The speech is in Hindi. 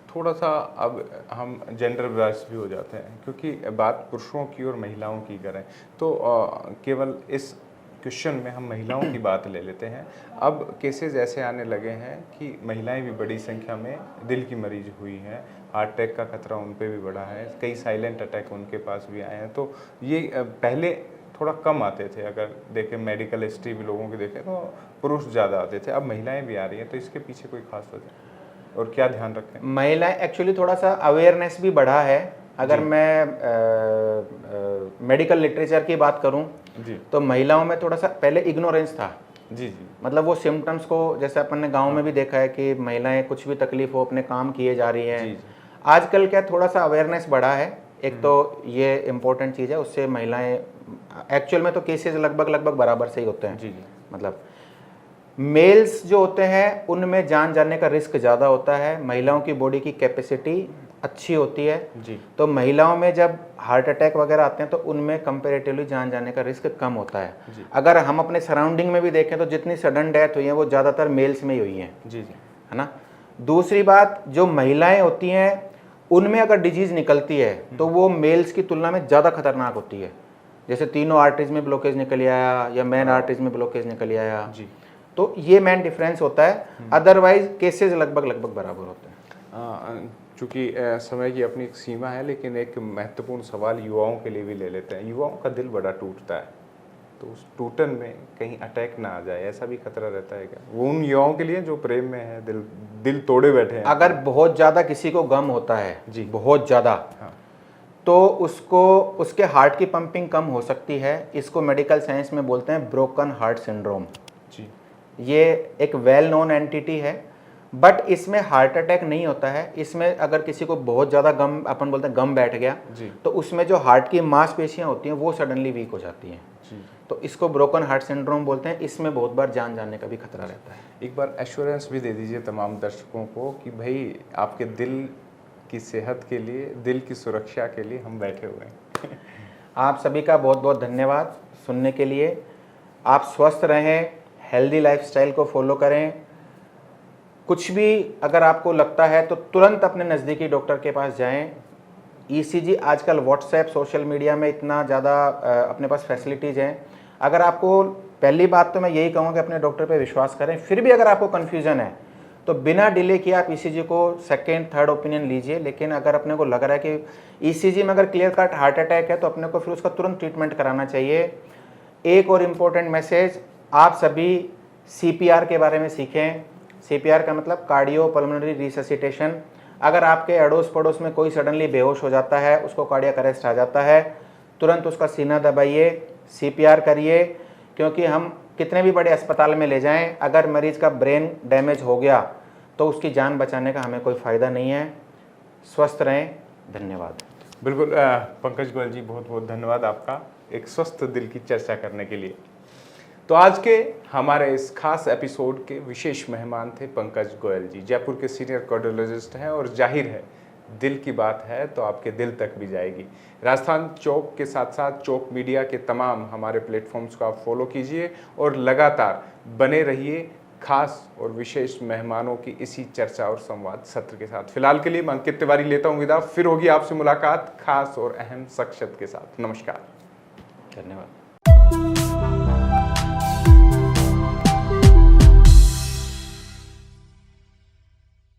थोड़ा सा अब हम जेंडर ब्राइस भी हो जाते हैं, क्योंकि बात पुरुषों की और महिलाओं की करें तो केवल इस क्वेश्चन में हम महिलाओं की बात ले लेते हैं। अब केसेस ऐसे आने लगे हैं कि महिलाएं भी बड़ी संख्या में दिल की मरीज हुई हैं, हार्ट अटैक का खतरा उन पे भी बढ़ा है, कई साइलेंट अटैक उनके पास भी आए हैं। तो ये पहले थोड़ा कम आते थे, अगर देखें मेडिकल हिस्ट्री भी लोगों की देखें तो पुरुष ज़्यादा आते थे, अब महिलाएं भी आ रही हैं, तो इसके पीछे कोई खास वजह और क्या ध्यान रखें? महिलाएं एक्चुअली थोड़ा सा अवेयरनेस भी बढ़ा है। अगर जी। मैं मेडिकल लिटरेचर की बात करूं जी तो महिलाओं में थोड़ा सा पहले इग्नोरेंस था। जी जी मतलब वो सिम्टम्स को, जैसे अपन ने गांव में भी देखा है कि महिलाएं कुछ भी तकलीफ हो अपने काम किए जा रही हैं। जी जी आजकल क्या थोड़ा सा अवेयरनेस बढ़ा है, एक तो ये इम्पोर्टेंट चीज़ है, उससे महिलाएं एक्चुअल में तो केसेस लगभग लगभग बराबर से ही होते हैं। जी जी मतलब मेल्स जो होते हैं उनमें जान जाने का रिस्क ज़्यादा होता है, महिलाओं की बॉडी की कैपेसिटी अच्छी होती है। जी तो महिलाओं में जब हार्ट अटैक वगैरह आते हैं तो उनमें कंपेरेटिवली जान जाने का रिस्क कम होता है। जी अगर हम अपने सराउंडिंग में भी देखें तो जितनी सडन डेथ हुई है वो ज़्यादातर मेल्स में ही हुई हैं, जी जी है ना। दूसरी बात, जो महिलाएं होती हैं उनमें अगर डिजीज़ निकलती है तो वो मेल्स की तुलना में ज़्यादा खतरनाक होती है। जैसे तीनों आर्टरीज में ब्लॉकेज निकल आया या मेन आर्टरीज में ब्लॉकेज निकल आया, जी। तो ये मेन डिफरेंस होता है। अदरवाइज केसेस लगभग लगभग बराबर होते हैं। चूँकि समय की अपनी एक सीमा है, लेकिन एक महत्वपूर्ण सवाल युवाओं के लिए भी ले लेते हैं। युवाओं का दिल बड़ा टूटता है, तो उस टूटन में कहीं अटैक ना आ जाए, ऐसा भी खतरा रहता है क्या? वो उन युवाओं के लिए जो प्रेम में है, दिल दिल तोड़े बैठे हैं। अगर बहुत ज़्यादा किसी को गम होता है जी। बहुत ज़्यादा, हाँ तो उसको उसके हार्ट की पंपिंग कम हो सकती है। इसको मेडिकल साइंस में बोलते हैं ब्रोकन हार्ट सिंड्रोम। जी ये एक वेल नोन एंटिटी है, बट इसमें हार्ट अटैक नहीं होता है। इसमें अगर किसी को बहुत ज़्यादा गम, अपन बोलते हैं गम बैठ गया, जी तो उसमें जो हार्ट की मांसपेशियाँ होती हैं वो सडनली वीक हो जाती हैं। जी। तो इसको ब्रोकन हार्ट सिंड्रोम बोलते हैं। इसमें बहुत बार जान जाने का भी खतरा रहता है। एक बार एश्योरेंस भी दे दीजिए तमाम दर्शकों को कि भाई आपके दिल की सेहत के लिए, दिल की सुरक्षा के लिए हम बैठे हुए हैं। आप सभी का बहुत बहुत धन्यवाद सुनने के लिए। आप स्वस्थ रहें, हेल्दी लाइफस्टाइल को फॉलो करें। कुछ भी अगर आपको लगता है तो तुरंत अपने नज़दीकी डॉक्टर के पास जाएं। ईसीजी आजकल व्हाट्सएप, सोशल मीडिया में इतना ज़्यादा अपने पास फैसिलिटीज़ हैं। अगर आपको, पहली बात तो मैं यही कहूँगा कि अपने डॉक्टर पे विश्वास करें। फिर भी अगर आपको कन्फ्यूज़न है तो बिना डिले किए आप ईसीजी को सेकेंड थर्ड ओपिनियन लीजिए। लेकिन अगर अपने को लग रहा है कि ईसीजी में अगर क्लियर कट हार्ट अटैक है तो अपने को फिर उसका तुरंत ट्रीटमेंट कराना चाहिए। एक और इम्पोर्टेंट मैसेज, आप सभी सीपीआर के बारे में सीखें। सीपीआर का मतलब कार्डियो पल्मोनरी रिससिटेशन। अगर आपके अड़ोस पड़ोस में कोई सडनली बेहोश हो जाता है, उसको कार्डियक अरेस्ट आ जाता है, तुरंत उसका सीना दबाइए, सीपीआर करिए। क्योंकि हम कितने भी बड़े अस्पताल में ले जाएं, अगर मरीज का ब्रेन डैमेज हो गया तो उसकी जान बचाने का हमें कोई फ़ायदा नहीं है। स्वस्थ रहें। धन्यवाद। बिल्कुल पंकज गोयल जी, बहुत बहुत धन्यवाद आपका एक स्वस्थ दिल की चर्चा करने के लिए। तो आज के हमारे इस खास एपिसोड के विशेष मेहमान थे पंकज गोयल जी। जयपुर के सीनियर कार्डियोलॉजिस्ट हैं और जाहिर है दिल की बात है तो आपके दिल तक भी जाएगी। राजस्थान चौक के साथ साथ चौक मीडिया के तमाम हमारे प्लेटफॉर्म्स को आप फॉलो कीजिए और लगातार बने रहिए खास और विशेष मेहमानों की इसी चर्चा और संवाद सत्र के साथ। फिलहाल के लिए मैं अंकित तिवारी लेता हूँ विदा। फिर होगी आपसे मुलाकात खास और अहम शख्सियत के साथ। नमस्कार। धन्यवाद।